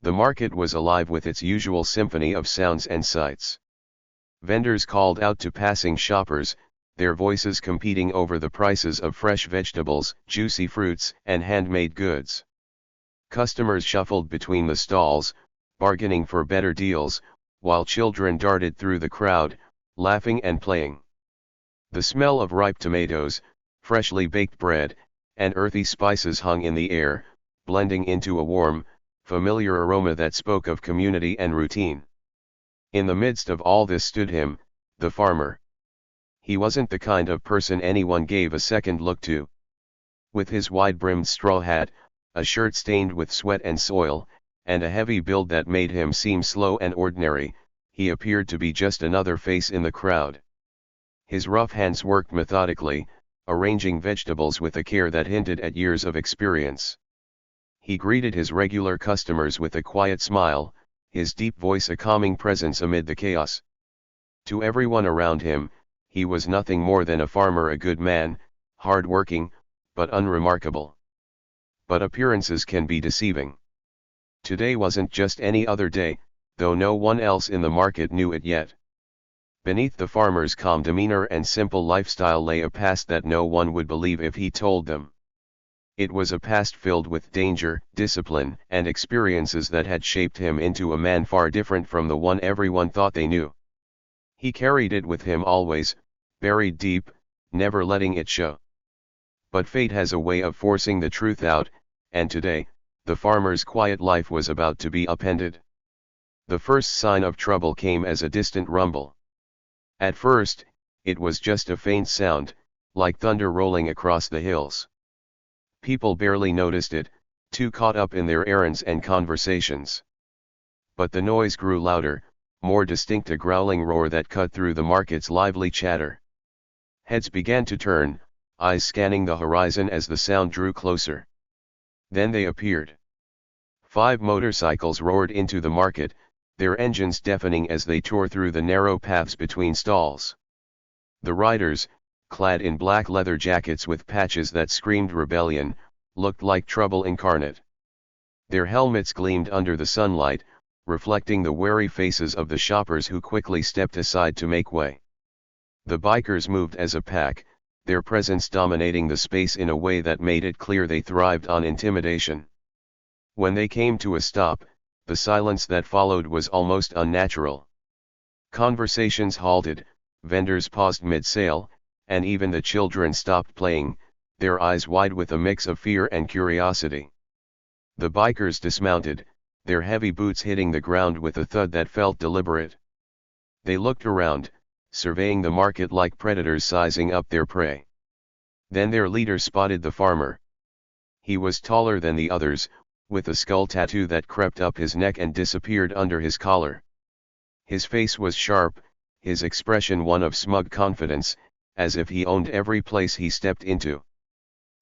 The market was alive with its usual symphony of sounds and sights. Vendors called out to passing shoppers, their voices competing over the prices of fresh vegetables, juicy fruits, and handmade goods. Customers shuffled between the stalls, bargaining for better deals, while children darted through the crowd, laughing and playing. The smell of ripe tomatoes, freshly baked bread, and earthy spices hung in the air, blending into a warm, familiar aroma that spoke of community and routine. In the midst of all this stood him, the farmer. He wasn't the kind of person anyone gave a second look to. With his wide-brimmed straw hat, a shirt stained with sweat and soil, and a heavy build that made him seem slow and ordinary, he appeared to be just another face in the crowd. His rough hands worked methodically, arranging vegetables with a care that hinted at years of experience. He greeted his regular customers with a quiet smile, his deep voice a calming presence amid the chaos. To everyone around him, he was nothing more than a farmer, a good man, hard-working, but unremarkable. But appearances can be deceiving. Today wasn't just any other day, though no one else in the market knew it yet. Beneath the farmer's calm demeanor and simple lifestyle lay a past that no one would believe if he told them. It was a past filled with danger, discipline, and experiences that had shaped him into a man far different from the one everyone thought they knew. He carried it with him always, buried deep, never letting it show. But fate has a way of forcing the truth out, and today, the farmer's quiet life was about to be upended. The first sign of trouble came as a distant rumble. At first, it was just a faint sound, like thunder rolling across the hills. People barely noticed it, too caught up in their errands and conversations. But the noise grew louder, more distinct, a growling roar that cut through the market's lively chatter. Heads began to turn, eyes scanning the horizon as the sound drew closer. Then they appeared. 5 motorcycles roared into the market, their engines deafening as they tore through the narrow paths between stalls. The riders, clad in black leather jackets with patches that screamed rebellion, looked like trouble incarnate. Their helmets gleamed under the sunlight, reflecting the wary faces of the shoppers who quickly stepped aside to make way. The bikers moved as a pack, their presence dominating the space in a way that made it clear they thrived on intimidation. When they came to a stop, the silence that followed was almost unnatural. Conversations halted, vendors paused mid-sale, and even the children stopped playing, their eyes wide with a mix of fear and curiosity. The bikers dismounted, their heavy boots hitting the ground with a thud that felt deliberate. They looked around, surveying the market like predators sizing up their prey. Then their leader spotted the farmer. He was taller than the others, with a skull tattoo that crept up his neck and disappeared under his collar. His face was sharp, his expression one of smug confidence, as if he owned every place he stepped into.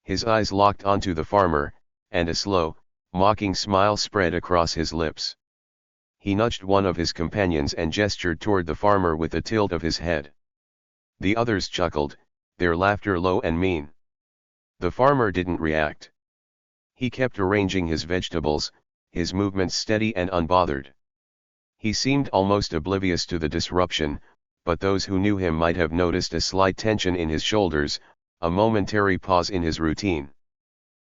His eyes locked onto the farmer, and a slow, mocking smile spread across his lips. He nudged one of his companions and gestured toward the farmer with a tilt of his head. The others chuckled, their laughter low and mean. The farmer didn't react. He kept arranging his vegetables, his movements steady and unbothered. He seemed almost oblivious to the disruption, but those who knew him might have noticed a slight tension in his shoulders, a momentary pause in his routine.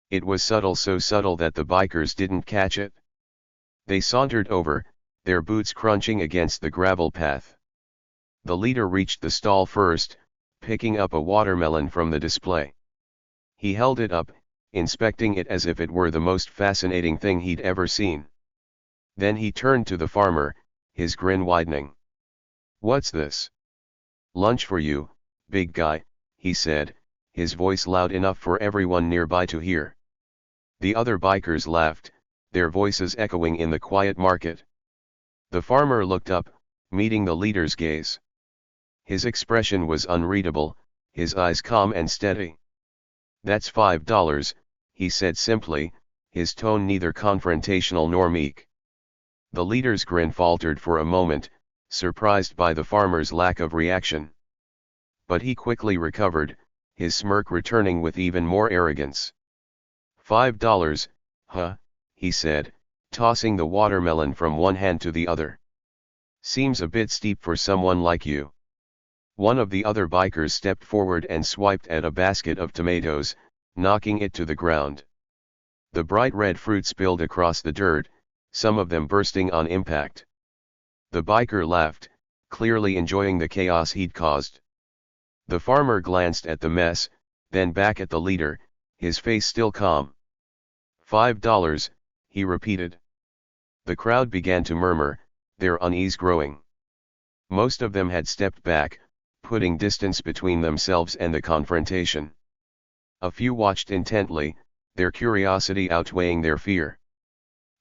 It was subtle, so subtle that the bikers didn't catch it. They sauntered over, their boots crunching against the gravel path. The leader reached the stall first, picking up a watermelon from the display. He held it up, inspecting it as if it were the most fascinating thing he'd ever seen. Then he turned to the farmer, his grin widening. "What's this?" "Lunch for you, big guy," he said, his voice loud enough for everyone nearby to hear. The other bikers laughed, their voices echoing in the quiet market. The farmer looked up, meeting the leader's gaze. His expression was unreadable, his eyes calm and steady. "That's $5, he said simply, his tone neither confrontational nor meek. The leader's grin faltered for a moment, surprised by the farmer's lack of reaction. But he quickly recovered, his smirk returning with even more arrogance. $5, huh, he said, tossing the watermelon from one hand to the other. "Seems a bit steep for someone like you." One of the other bikers stepped forward and swiped at a basket of tomatoes, knocking it to the ground. The bright red fruit spilled across the dirt, some of them bursting on impact. The biker laughed, clearly enjoying the chaos he'd caused. The farmer glanced at the mess, then back at the leader, his face still calm. $5, he repeated. The crowd began to murmur, their unease growing. Most of them had stepped back, putting distance between themselves and the confrontation. A few watched intently, their curiosity outweighing their fear.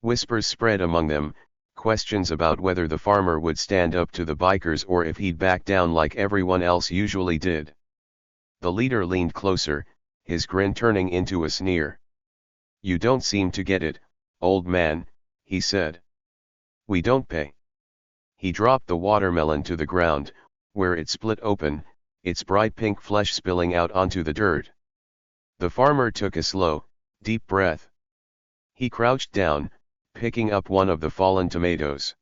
Whispers spread among them, questions about whether the farmer would stand up to the bikers or if he'd back down like everyone else usually did. The leader leaned closer, his grin turning into a sneer. "You don't seem to get it, old man," he said. "We don't pay." He dropped the watermelon to the ground, where it split open, its bright pink flesh spilling out onto the dirt. The farmer took a slow, deep breath. He crouched down, picking up one of the fallen tomatoes.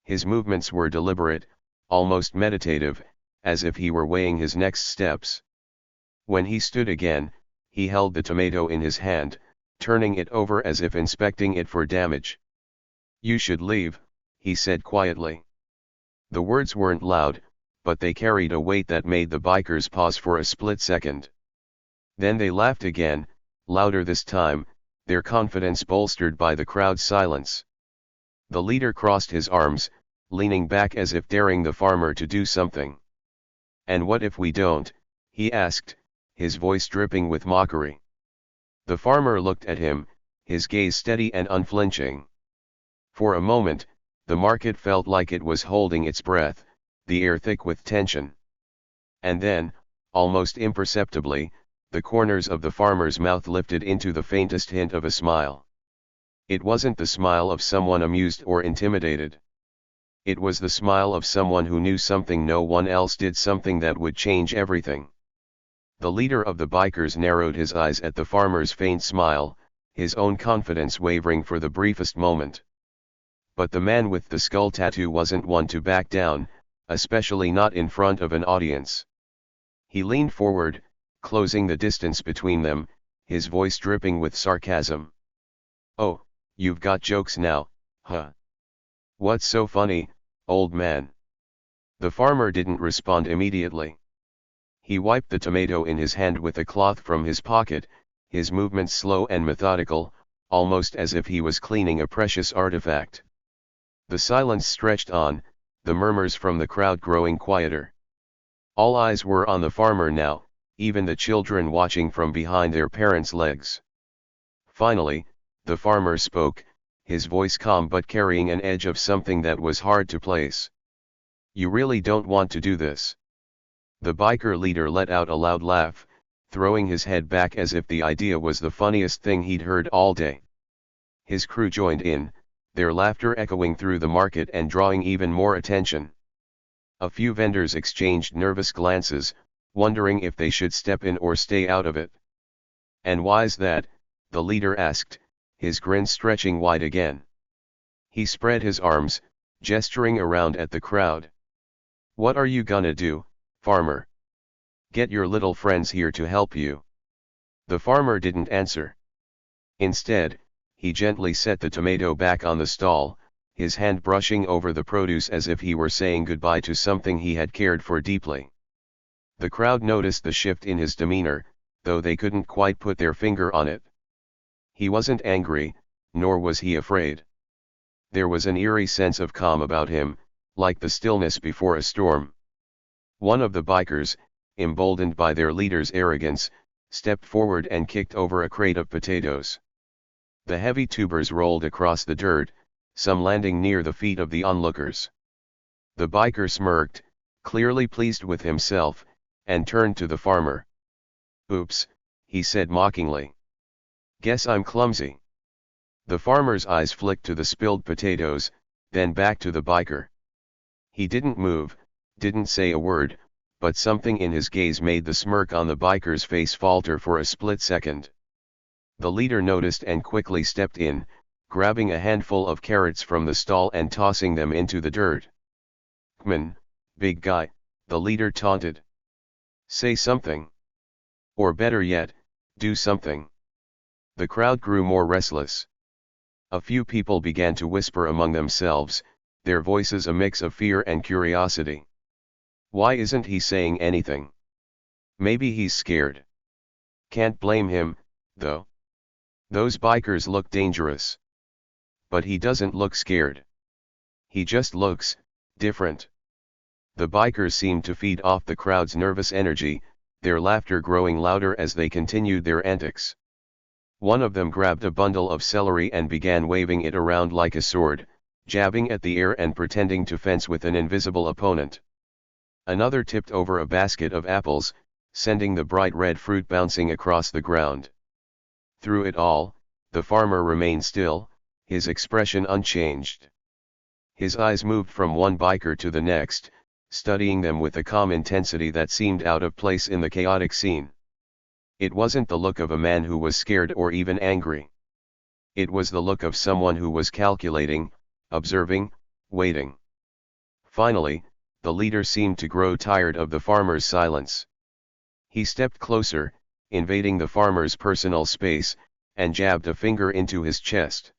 His movements were deliberate, almost meditative, as if he were weighing his next steps. When he stood again, he held the tomato in his hand, turning it over as if inspecting it for damage. "You should leave," he said quietly. The words weren't loud, but they carried a weight that made the bikers pause for a split second. Then they laughed again, louder this time, their confidence bolstered by the crowd's silence. The leader crossed his arms, leaning back as if daring the farmer to do something. "And what if we don't?" he asked, his voice dripping with mockery. The farmer looked at him, his gaze steady and unflinching. For a moment, the market felt like it was holding its breath, the air thick with tension. And then, almost imperceptibly, the corners of the farmer's mouth lifted into the faintest hint of a smile. It wasn't the smile of someone amused or intimidated. It was the smile of someone who knew something no one else did, something that would change everything. The leader of the bikers narrowed his eyes at the farmer's faint smile, his own confidence wavering for the briefest moment. But the man with the skull tattoo wasn't one to back down, especially not in front of an audience. He leaned forward, closing the distance between them, his voice dripping with sarcasm. "Oh, you've got jokes now, huh? What's so funny, old man?" The farmer didn't respond immediately. He wiped the tomato in his hand with a cloth from his pocket, his movements slow and methodical, almost as if he was cleaning a precious artifact. The silence stretched on, the murmurs from the crowd growing quieter. All eyes were on the farmer now, even the children watching from behind their parents' legs. Finally, the farmer spoke, his voice calm but carrying an edge of something that was hard to place. "You really don't want to do this?" The biker leader let out a loud laugh, throwing his head back as if the idea was the funniest thing he'd heard all day. His crew joined in, their laughter echoing through the market and drawing even more attention. A few vendors exchanged nervous glances, wondering if they should step in or stay out of it. "And why's that?" the leader asked, his grin stretching wide again. He spread his arms, gesturing around at the crowd. "What are you gonna do, farmer? Get your little friends here to help you." The farmer didn't answer. Instead, he gently set the tomato back on the stall, his hand brushing over the produce as if he were saying goodbye to something he had cared for deeply. The crowd noticed the shift in his demeanor, though they couldn't quite put their finger on it. He wasn't angry, nor was he afraid. There was an eerie sense of calm about him, like the stillness before a storm. One of the bikers, emboldened by their leader's arrogance, stepped forward and kicked over a crate of potatoes. The heavy tubers rolled across the dirt, some landing near the feet of the onlookers. The biker smirked, clearly pleased with himself, and turned to the farmer. "Oops," he said mockingly. "Guess I'm clumsy." The farmer's eyes flicked to the spilled potatoes, then back to the biker. He didn't move, didn't say a word, but something in his gaze made the smirk on the biker's face falter for a split second. The leader noticed and quickly stepped in, grabbing a handful of carrots from the stall and tossing them into the dirt. "Come on, big guy," the leader taunted. "Say something. Or better yet, do something." The crowd grew more restless. A few people began to whisper among themselves, their voices a mix of fear and curiosity. "Why isn't he saying anything? Maybe he's scared." "Can't blame him, though. Those bikers look dangerous. But he doesn't look scared. He just looks different." The bikers seemed to feed off the crowd's nervous energy, their laughter growing louder as they continued their antics. One of them grabbed a bundle of celery and began waving it around like a sword, jabbing at the air and pretending to fence with an invisible opponent. Another tipped over a basket of apples, sending the bright red fruit bouncing across the ground. Through it all, the farmer remained still, his expression unchanged. His eyes moved from one biker to the next, studying them with a calm intensity that seemed out of place in the chaotic scene. It wasn't the look of a man who was scared or even angry. It was the look of someone who was calculating, observing, waiting. Finally, the leader seemed to grow tired of the farmer's silence. He stepped closer, invading the farmer's personal space, and jabbed a finger into his chest.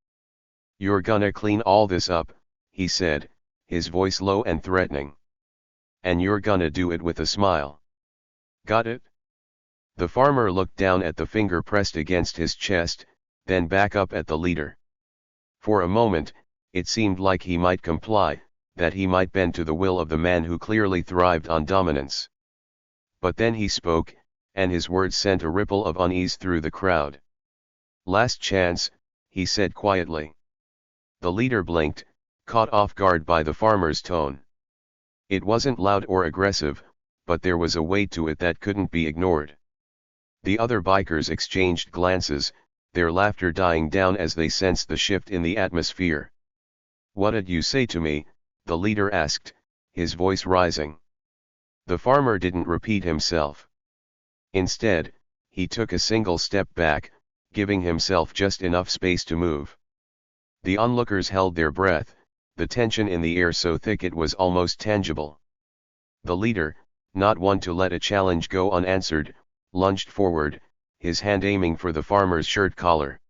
"You're gonna clean all this up," he said, his voice low and threatening. "And you're gonna do it with a smile. Got it?" The farmer looked down at the finger pressed against his chest, then back up at the leader. For a moment, it seemed like he might comply, that he might bend to the will of the man who clearly thrived on dominance. But then he spoke, and his words sent a ripple of unease through the crowd. "Last chance," he said quietly. The leader blinked, caught off guard by the farmer's tone. It wasn't loud or aggressive, but there was a weight to it that couldn't be ignored. The other bikers exchanged glances, their laughter dying down as they sensed the shift in the atmosphere. "What'd you say to me?" the leader asked, his voice rising. The farmer didn't repeat himself. Instead, he took a single step back, giving himself just enough space to move. The onlookers held their breath, the tension in the air so thick it was almost tangible. The leader, not one to let a challenge go unanswered, lunged forward, his hand aiming for the farmer's shirt collar.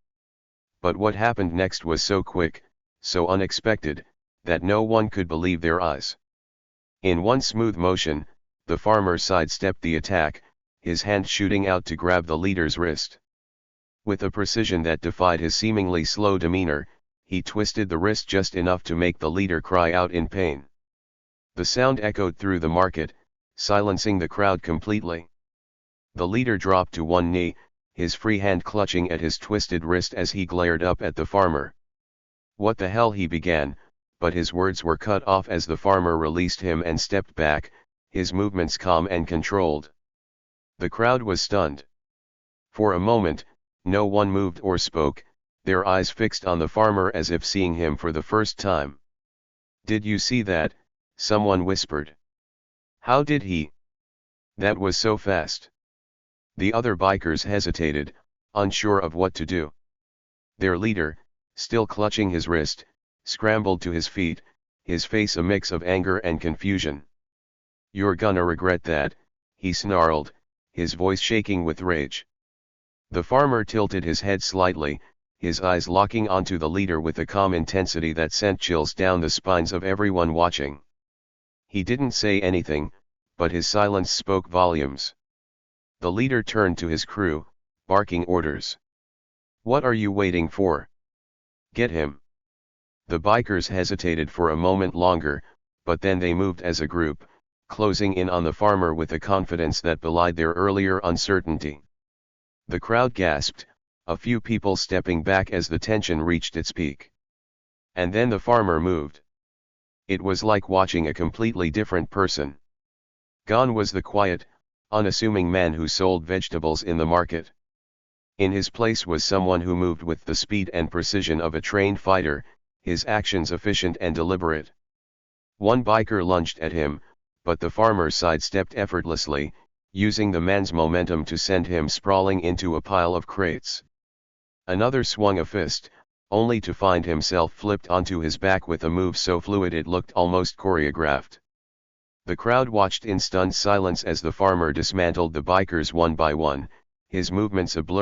But what happened next was so quick, so unexpected, that no one could believe their eyes. In one smooth motion, the farmer sidestepped the attack, his hand shooting out to grab the leader's wrist. With a precision that defied his seemingly slow demeanor, he twisted the wrist just enough to make the leader cry out in pain. The sound echoed through the market, silencing the crowd completely. The leader dropped to one knee, his free hand clutching at his twisted wrist as he glared up at the farmer. "What the hell?" he began, but his words were cut off as the farmer released him and stepped back, his movements calm and controlled. The crowd was stunned. For a moment, no one moved or spoke, their eyes fixed on the farmer as if seeing him for the first time. "Did you see that?" someone whispered. "How did he? That was so fast." The other bikers hesitated, unsure of what to do. Their leader, still clutching his wrist, scrambled to his feet, his face a mix of anger and confusion. "You're gonna regret that," he snarled, his voice shaking with rage. The farmer tilted his head slightly, his eyes locking onto the leader with a calm intensity that sent chills down the spines of everyone watching. He didn't say anything, but his silence spoke volumes. The leader turned to his crew, barking orders. "What are you waiting for? Get him." The bikers hesitated for a moment longer, but then they moved as a group, closing in on the farmer with a confidence that belied their earlier uncertainty. The crowd gasped, a few people stepping back as the tension reached its peak. And then the farmer moved. It was like watching a completely different person. Gone was the quiet, unassuming man who sold vegetables in the market. In his place was someone who moved with the speed and precision of a trained fighter, his actions efficient and deliberate. One biker lunged at him, but the farmer sidestepped effortlessly, using the man's momentum to send him sprawling into a pile of crates. Another swung a fist, only to find himself flipped onto his back with a move so fluid it looked almost choreographed. The crowd watched in stunned silence as the farmer dismantled the bikers one by one, his movements a blur